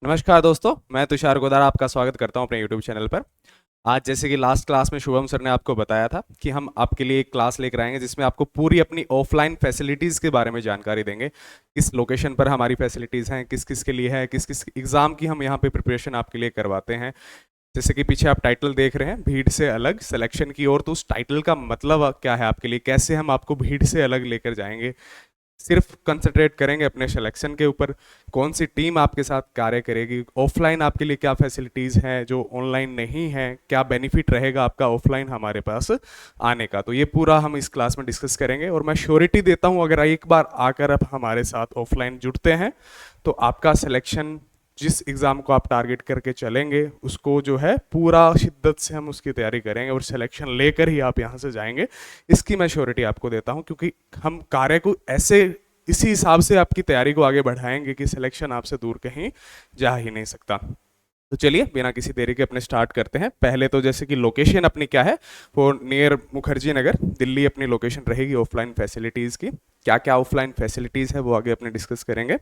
नमस्कार दोस्तों, मैं तुषार गोदार आपका स्वागत करता हूं अपने YouTube चैनल पर। आज जैसे कि लास्ट क्लास में शुभम सर ने आपको बताया था कि हम आपके लिए एक क्लास लेकर आएंगे जिसमें आपको पूरी अपनी ऑफलाइन फैसिलिटीज़ के बारे में जानकारी देंगे। किस लोकेशन पर हमारी फैसिलिटीज़ हैं, किस किस के लिए है, किस किस एग्ज़ाम की हम यहाँ पे प्रिपरेशन आपके लिए करवाते हैं। जैसे कि पीछे आप टाइटल देख रहे हैं, भीड़ से अलग सिलेक्शन की ओर, तो उस टाइटल का मतलब क्या है आपके लिए, कैसे हम आपको भीड़ से अलग लेकर जाएंगे। सिर्फ कंसंट्रेट करेंगे अपने सिलेक्शन के ऊपर, कौन सी टीम आपके साथ कार्य करेगी, ऑफलाइन आपके लिए क्या फैसिलिटीज़ हैं जो ऑनलाइन नहीं है, क्या बेनिफिट रहेगा आपका ऑफलाइन हमारे पास आने का। तो ये पूरा हम इस क्लास में डिस्कस करेंगे और मैं श्योरिटी देता हूँ अगर एक बार आकर आप हमारे साथ ऑफलाइन जुड़ते हैं तो आपका सिलेक्शन, जिस एग्ज़ाम को आप टारगेट करके चलेंगे उसको जो है पूरा शिद्दत से हम उसकी तैयारी करेंगे और सिलेक्शन लेकर ही आप यहाँ से जाएंगे। इसकी मैं श्योरिटी आपको देता हूँ क्योंकि हम कार्य को ऐसे इसी हिसाब से आपकी तैयारी को आगे बढ़ाएंगे कि सिलेक्शन आपसे दूर कहीं जा ही नहीं सकता। तो चलिए बिना किसी देरी के अपने स्टार्ट करते हैं। पहले तो जैसे कि लोकेशन अपनी क्या है, वो नियर मुखर्जी नगर दिल्ली अपनी लोकेशन रहेगी ऑफलाइन फैसिलिटीज़ की। क्या क्या ऑफलाइन फैसिलिटीज़ है वो आगे अपने डिस्कस करेंगे।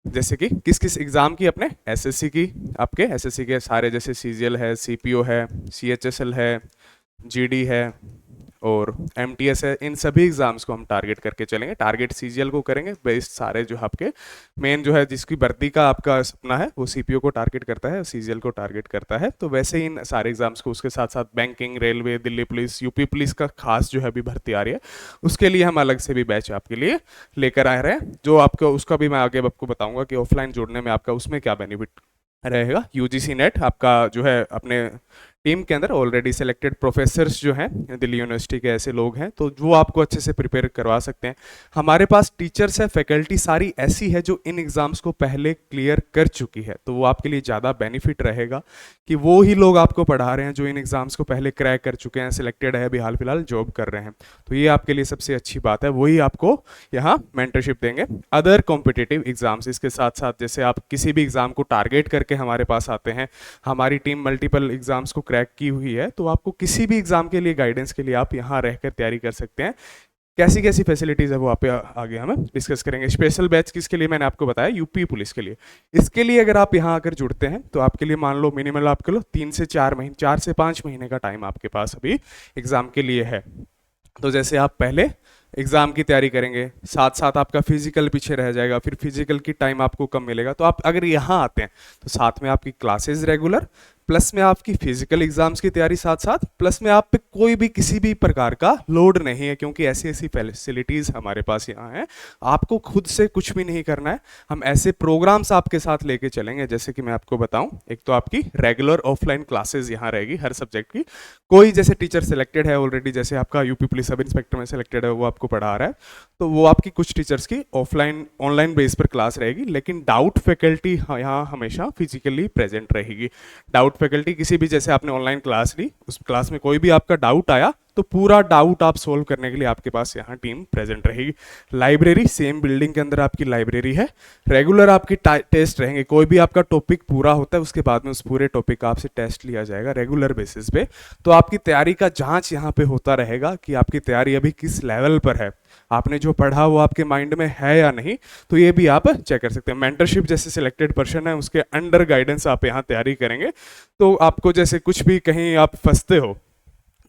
जैसे कि किस किस एग्ज़ाम की, अपने एसएससी की, आपके एसएससी के सारे जैसे सीजीएल है, सीपीओ है, सीएचएसएल है, जीडी है और एमटीएस है, इन सभी एग्जाम्स को हम टारगेट करके चलेंगे। टारगेट सीजीएल को करेंगे, बेस्ट सारे जो आपके मेन जो है जिसकी भर्ती का आपका सपना है वो सीपीओ को टारगेट करता है, सीजीएल को टारगेट करता है। तो वैसे ही इन सारे एग्जाम्स को, उसके साथ साथ banking, railway, Delhi police, UP police का खास जो है अभी भर्ती आ रही है, उसके लिए हम अलग से भी बैच आपके लिए लेकर आ रहे हैं, जो आपको उसका भी मैं आगे आपको बताऊंगा कि ऑफलाइन जुड़ने में आपका उसमें क्या बेनिफिट रहेगा। यूजीसी नेट आपका जो है अपने टीम के अंदर ऑलरेडी सिलेक्टेड प्रोफेसर्स जो हैं दिल्ली यूनिवर्सिटी के ऐसे लोग हैं तो वो आपको अच्छे से प्रिपेयर करवा सकते हैं। हमारे पास टीचर्स है, फैकल्टी सारी ऐसी है जो इन एग्जाम्स को पहले क्लियर कर चुकी है, तो वो आपके लिए ज़्यादा बेनिफिट रहेगा कि वो ही लोग आपको पढ़ा रहे हैं जो इन एग्जाम्स को पहले क्रैक कर चुके हैं, सिलेक्टेड है, अभी हाल फिलहाल जॉब कर रहे हैं। तो ये आपके लिए सबसे अच्छी बात है, वही आपको यहाँ मेंटरशिप देंगे। अदर कॉम्पिटिटिव एग्जाम्स इसके साथ साथ, जैसे आप किसी भी एग्जाम को टारगेट करके हमारे पास आते हैं, हमारी टीम मल्टीपल एग्जाम्स को क्रैक की हुई है, तो आपको किसी भी एग्जाम के लिए गाइडेंस के लिए आप यहाँ रहकर तैयारी कर सकते हैं। कैसी कैसी फैसिलिटीज़ है वो आप आगे हम डिस्कस करेंगे। स्पेशल बैच किसके लिए मैंने आपको बताया, यूपी पुलिस के लिए। इसके लिए अगर आप यहाँ आकर जुड़ते हैं तो आपके लिए मान लो मिनिमम आपके लो 3 से 4 महीने, 4 से 5 महीने का टाइम आपके पास अभी एग्जाम के लिए है। तो जैसे आप पहले एग्ज़ाम की तैयारी करेंगे, साथ साथ आपका फिजिकल पीछे रह जाएगा, फिर फिजिकल की टाइम आपको कम मिलेगा। तो आप अगर यहाँ आते हैं तो साथ में आपकी क्लासेस रेगुलर, प्लस में आपकी फिजिकल एग्जाम्स की तैयारी साथ साथ, प्लस में आप पे कोई भी किसी भी प्रकार का लोड नहीं है क्योंकि ऐसी ऐसी फैसिलिटीज़ हमारे पास यहाँ हैं। आपको खुद से कुछ भी नहीं करना है, हम ऐसे प्रोग्राम्स आपके साथ लेके चलेंगे। जैसे कि मैं आपको बताऊं, एक तो आपकी रेगुलर ऑफलाइन क्लासेस यहाँ रहेगी हर सब्जेक्ट की। कोई जैसे टीचर सिलेक्टेड है ऑलरेडी, जैसे आपका यूपी पुलिस सब इंस्पेक्टर में सिलेक्टेड है, वो आपको पढ़ा रहा है, तो वो आपकी कुछ टीचर्स की ऑफलाइन ऑनलाइन बेस पर क्लास रहेगी, लेकिन डाउट फैकल्टी यहाँ हमेशा फिजिकली प्रेजेंट रहेगी। डाउट फैकल्टी किसी भी, जैसे आपने ऑनलाइन क्लास ली, उस क्लास में कोई भी आपका डाउट आया तो पूरा डाउट आप सोल्व करने के लिए आपके पास यहाँ टीम प्रेजेंट रहेगी। लाइब्रेरी सेम बिल्डिंग के अंदर आपकी लाइब्रेरी है। रेगुलर आपकी टेस्ट रहेंगे, कोई भी आपका टॉपिक पूरा होता है उसके बाद में उस पूरे टॉपिक का आपसे टेस्ट लिया जाएगा रेगुलर बेसिस पे। तो आपकी तैयारी का जांच यहाँ पे होता रहेगा कि आपकी तैयारी अभी किस लेवल पर है, आपने जो पढ़ा वो आपके माइंड में है या नहीं, तो ये भी आप चेक कर सकते हैं। मेंटरशिप जैसे सिलेक्टेड पर्सन है उसके अंडर गाइडेंस आप यहाँ तैयारी करेंगे, तो आपको जैसे कुछ भी कहीं आप फंसते हो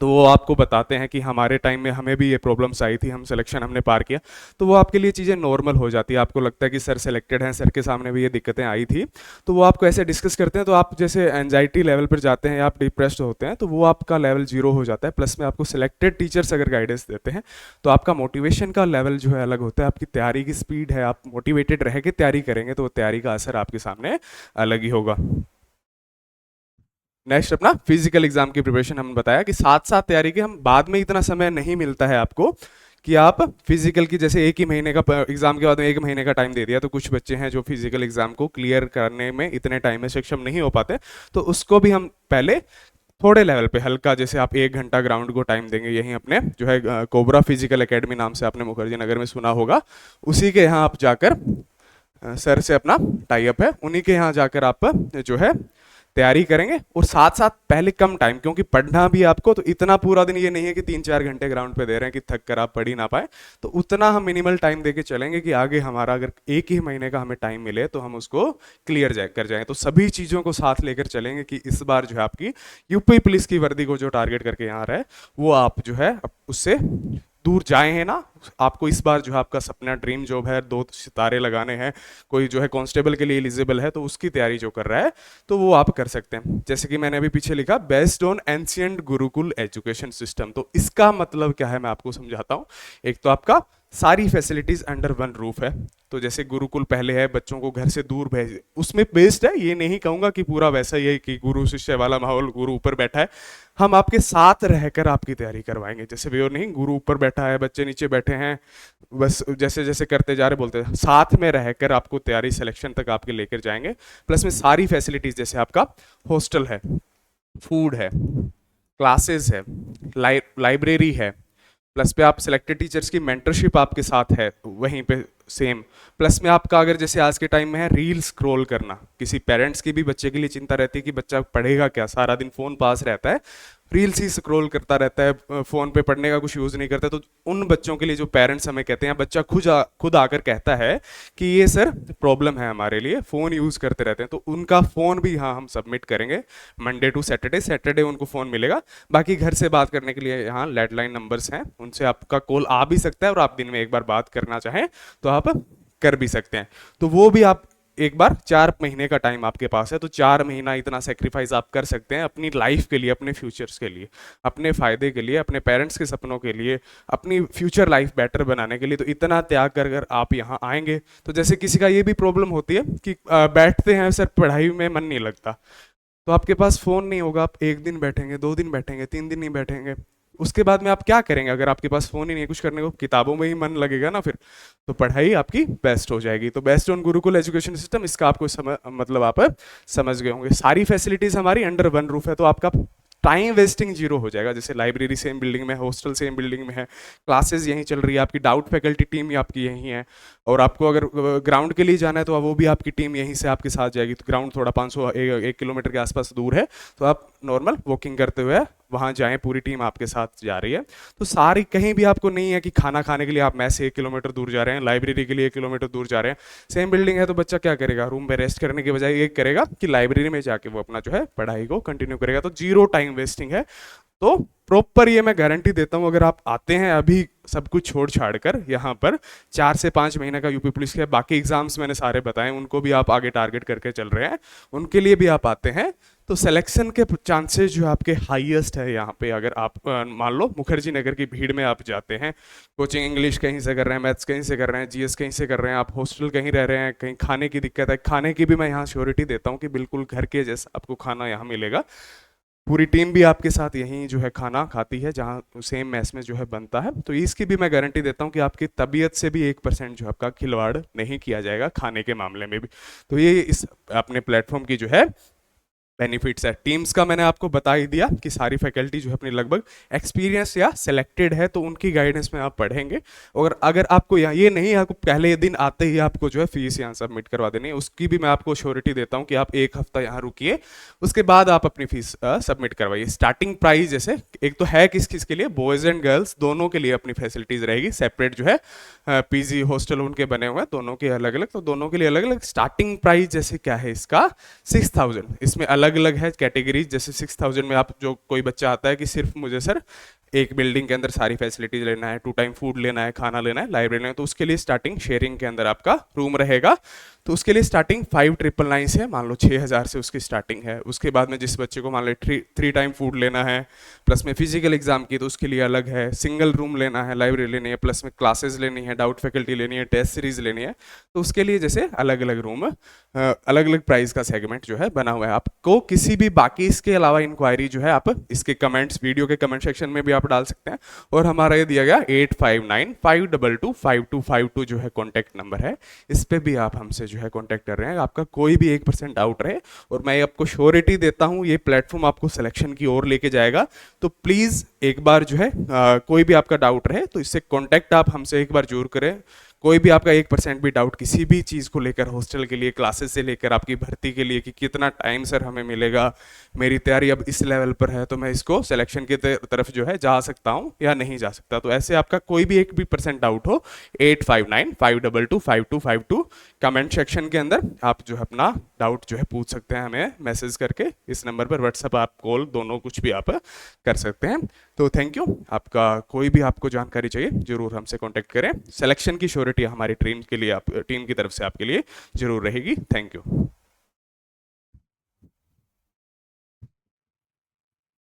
तो वो आपको बताते हैं कि हमारे टाइम में हमें भी ये प्रॉब्लम्स आई थी, हम सिलेक्शन हमने पार किया, तो वो आपके लिए चीज़ें नॉर्मल हो जाती है। आपको लगता है कि सर सिलेक्टेड हैं, सर के सामने भी ये दिक्कतें आई थी, तो वो आपको ऐसे डिस्कस करते हैं। तो आप जैसे एंजाइटी लेवल पर जाते हैं, आप डिप्रेस्ड होते हैं, तो वो आपका लेवल 0 हो जाता है। प्लस में आपको सिलेक्टेड टीचर्स अगर गाइडेंस देते हैं तो आपका मोटिवेशन का लेवल जो है अलग होता है, आपकी तैयारी की स्पीड है, आप मोटिवेटेड रह के तैयारी करेंगे तो तैयारी का असर आपके सामने अलग ही होगा। नेक्स्ट अपना फिजिकल एग्जाम की प्रिपरेशन, हमने बताया कि साथ साथ तैयारी के, हम बाद में इतना समय नहीं मिलता है आपको कि आप फिजिकल की, जैसे एक ही महीने का एग्जाम के बाद में 1 महीने का टाइम दे दिया, तो कुछ बच्चे हैं जो फिजिकल एग्जाम को क्लियर करने में इतने टाइम में सक्षम नहीं हो पाते, तो उसको भी हम पहले थोड़े लेवल पे हल्का, जैसे आप 1 घंटा ग्राउंड को टाइम देंगे, यहीं अपने जो है कोबरा फिजिकल एकेडमी नाम से आपने मुखर्जी नगर में सुना होगा, उसी के यहाँ आप जाकर सर से अपना टाई अप है, उन्हीं के यहाँ जाकर आप जो है तैयारी करेंगे और साथ साथ पहले कम टाइम, क्योंकि पढ़ना भी आपको तो इतना पूरा दिन ये नहीं है कि 3-4 घंटे ग्राउंड पे दे रहे हैं कि थक कर आप पढ़ ही ना पाए, तो उतना हम मिनिमल टाइम देके चलेंगे कि आगे हमारा अगर एक ही महीने का हमें टाइम मिले तो हम उसको क्लियर कर जाएं। तो सभी चीज़ों को साथ लेकर चलेंगे कि इस बार जो है आपकी यूपी पुलिस की वर्दी को जो टारगेट करके यहाँ रहे वो आप जो है उससे दूर जाए हैं ना। आपको इस बार जो है आपका सपना ड्रीम जॉब है, 2 सितारे लगाने हैं, कोई जो है कांस्टेबल के लिए एलिजिबल है तो उसकी तैयारी जो कर रहा है तो वो आप कर सकते हैं। जैसे कि मैंने अभी पीछे लिखा based on ancient Gurukul education system, तो इसका मतलब क्या है मैं आपको समझाता हूँ। एक तो आपका सारी फैसिलिटीज अंडर वन रूफ है, तो जैसे गुरुकुल पहले है बच्चों को घर से दूर भेज, उसमें बेस्ड है, ये नहीं कहूंगा कि पूरा वैसा ही है कि गुरु शिष्य वाला माहौल, गुरु ऊपर बैठा है। हम आपके साथ रहकर आपकी तैयारी करवाएंगे, जैसे भी और नहीं गुरु ऊपर बैठा है बच्चे नीचे बैठे हैं, बस जैसे जैसे करते जा रहे बोलते हैं, साथ में रहकर आपको तैयारी सिलेक्शन तक आपके लेकर जाएंगे। प्लस में सारी फैसिलिटीज जैसे आपका हॉस्टल है, फूड है, क्लासेस है, लाइब्रेरी है, प्लस पे आप सिलेक्टेड टीचर्स की मेंटरशिप आपके साथ है वहीं पे सेम। प्लस में आपका अगर जैसे आज के टाइम में है रील स्क्रॉल करना, किसी पेरेंट्स की भी बच्चे के लिए चिंता रहती है कि बच्चा पढ़ेगा क्या, सारा दिन फोन पास रहता है, रील्स ही स्क्रॉल करता रहता है, फोन पे पढ़ने का कुछ यूज नहीं करता, तो उन बच्चों के लिए जो पेरेंट्स हमें कहते हैं, बच्चा खुद आकर कहता है कि ये सर प्रॉब्लम है हमारे लिए, फोन यूज करते रहते हैं, तो उनका फोन भी यहाँ हम सबमिट करेंगे मंडे टू सैटरडे। सैटरडे उनको फोन मिलेगा, बाकी घर से बात करने के लिए यहाँ लैंडलाइन नंबर्स हैं, उनसे आपका कॉल आ भी सकता है और आप दिन में एक बार बात करना चाहें तो आप कर भी सकते हैं। तो वो भी आप एक बार 4 महीने का टाइम आपके पास है, तो 4 महीना इतना सेक्रीफाइस आप कर सकते हैं अपनी लाइफ के लिए, अपने फ्यूचर्स के लिए, अपने फायदे के लिए, अपने पेरेंट्स के सपनों के लिए, अपनी फ्यूचर लाइफ बेटर बनाने के लिए। तो इतना त्याग कर कर आप यहाँ आएंगे। तो जैसे किसी का ये भी प्रॉब्लम होती है कि बैठते हैं सर पढ़ाई में मन नहीं लगता, तो आपके पास फोन नहीं होगा, आप 1 दिन बैठेंगे, 2 दिन बैठेंगे, 3 दिन नहीं बैठेंगे, उसके बाद में आप क्या करेंगे अगर आपके पास फोन ही नहीं है कुछ करने को, किताबों में ही मन लगेगा ना फिर, तो पढ़ाई आपकी बेस्ट हो जाएगी। तो best on Gurukul education system, इसका आपको मतलब आप समझ गए होंगे। सारी फैसिलिटीज हमारी अंडर वन रूफ है, तो आपका टाइम वेस्टिंग जीरो हो जाएगा। जैसे लाइब्रेरी सेम बिल्डिंग में, हॉस्टल सेम बिल्डिंग में है, क्लासेस यहीं चल रही है, आपकी डाउट फैकल्टी टीम ही आपकी यहीं है, और आपको अगर ग्राउंड के लिए जाना है तो वो भी आपकी टीम यहीं से आपके साथ जाएगी। तो ग्राउंड थोड़ा 1 किलोमीटर के आसपास दूर है, तो आप नॉर्मल वॉकिंग करते हुए वहाँ जाएं, पूरी टीम आपके साथ जा रही है। तो सारी कहीं भी आपको नहीं है कि खाना खाने के लिए आप मैस से 1 किलोमीटर दूर जा रहे हैं, लाइब्रेरी के लिए 1 किलोमीटर दूर जा रहे हैं, सेम बिल्डिंग है, तो बच्चा क्या करेगा, रूम में रेस्ट करने के बजाय ये करेगा कि लाइब्रेरी में जाके वो अपना जो है पढ़ाई को कंटिन्यू करेगा। तो जीरो टाइम वेस्टिंग है। तो प्रॉपर ये मैं गारंटी देता हूँ, अगर आप आते हैं अभी सब कुछ छोड़ छाड़ कर यहाँ पर, 4 से 5 महीने का यूपी पुलिस के बाकी एग्जाम्स मैंने सारे बताए, उनको भी आप आगे टारगेट करके चल रहे हैं, उनके लिए भी आप आते हैं, तो सिलेक्शन के चांसेस जो आपके हाईएस्ट है यहाँ पे। अगर आप मान लो मुखर्जी नगर की भीड़ में आप जाते हैं, कोचिंग इंग्लिश कहीं से कर रहे हैं, मैथ्स कहीं से कर रहे हैं, जीएस कहीं से कर रहे हैं, आप हॉस्टल कहीं रह रहे हैं, कहीं खाने की दिक्कत है, खाने की भी मैं यहाँ श्योरिटी देता हूँ कि बिल्कुल घर के जैसा आपको खाना यहाँ मिलेगा। पूरी टीम भी आपके साथ यहीं जो है खाना खाती है, जहाँ सेम मैस में जो है बनता है। तो इसकी भी मैं गारंटी देता हूँ कि आपकी तबीयत से भी 1% जो आपका खिलवाड़ नहीं किया जाएगा खाने के मामले में भी। तो ये इस अपने प्लेटफॉर्म की जो है बेनिफिट्स है। टीम्स का मैंने आपको बता ही दिया कि सारी फैकल्टी जो है अपनी लगभग एक्सपीरियंस या सिलेक्टेड है, तो उनकी गाइडेंस में आप पढ़ेंगे। और अगर आपको यहाँ ये नहीं है आपको पहले दिन आते ही आपको जो है फीस यहाँ सबमिट करवा देनी है, उसकी भी मैं आपको श्योरिटी देता हूँ कि आप 1 हफ्ता यहाँ रुकिए, उसके बाद आप अपनी फीस सबमिट करवाइए। स्टार्टिंग प्राइस जैसे एक तो है किस किस के लिए, बॉयज़ एंड गर्ल्स दोनों के लिए अपनी फैसिलिटीज रहेगी, सेपरेट जो है पीजी हॉस्टल उनके बने हुए हैं, दोनों के अलग अलग, तो दोनों के लिए अलग अलग स्टार्टिंग प्राइस जैसे क्या है इसका 6000। इसमें अलग अलग है कैटेगरीज, जैसे 6000 में आप जो कोई बच्चा आता है कि सिर्फ मुझे सर एक बिल्डिंग के अंदर सारी फैसिलिटीज लेना है, 2 टाइम फूड लेना है, खाना लेना है, लाइब्रेरी लेना है, तो उसके लिए स्टार्टिंग शेयरिंग के अंदर आपका रूम रहेगा, तो उसके लिए स्टार्टिंग 5999 से मान लो 6000 से उसकी स्टार्टिंग है। उसके बाद में जिस बच्चे को मान लो 3 टाइम फूड लेना है, प्लस में फिजिकल एग्जाम की, तो उसके लिए अलग है, सिंगल रूम लेना है, लाइब्रेरी लेनी है, प्लस में क्लासेस लेनी है, डाउट फैकल्टी लेनी है, टेस्ट सीरीज लेनी है, तो उसके लिए जैसे अलग अलग रूम, अलग अलग प्राइस का सेगमेंट जो है बना हुआ है। आपको किसी भी बाकी इसके अलावा इंक्वायरी जो है आप इसके कमेंट्स, वीडियो के कमेंट सेक्शन में भी आप डाल सकते हैं, और हमारा ये दिया गया 8595225252 जो है कॉन्टैक्ट नंबर है, इस पे भी आप हमसे जो है कॉन्टैक्ट कर रहे हैं। आपका कोई भी 1% डाउट रहे, और मैं आपको श्योरिटी देता हूँ ये प्लेटफॉर्म आपको सिलेक्शन की ओर लेके जाएगा। तो प्लीज़ एक बार जो है कोई भी आपका डाउट रहे तो इससे कॉन्टैक्ट आप हमसे एक बार जरूर करें। कोई भी आपका 1% भी डाउट किसी भी चीज़ को लेकर, हॉस्टल के लिए, क्लासेस से लेकर आपकी भर्ती के लिए कि कितना टाइम सर हमें मिलेगा, मेरी तैयारी अब इस लेवल पर है तो मैं इसको सिलेक्शन की तरफ जो है जा सकता हूँ या नहीं जा सकता, तो ऐसे आपका कोई भी 1% डाउट हो 8595225252 कमेंट सेक्शन के अंदर आप जो है अपना डाउट जो है पूछ सकते हैं हमें मैसेज करके। इस नंबर पर व्हाट्सएप, आप कॉल, दोनों कुछ भी आप कर सकते हैं। तो थैंक यू। आपका कोई भी आपको जानकारी चाहिए जरूर हमसे कांटेक्ट करें। सिलेक्शन की श्योरिटी हमारी टीम के लिए, आप टीम की तरफ से आपके लिए जरूर रहेगी। Thank you.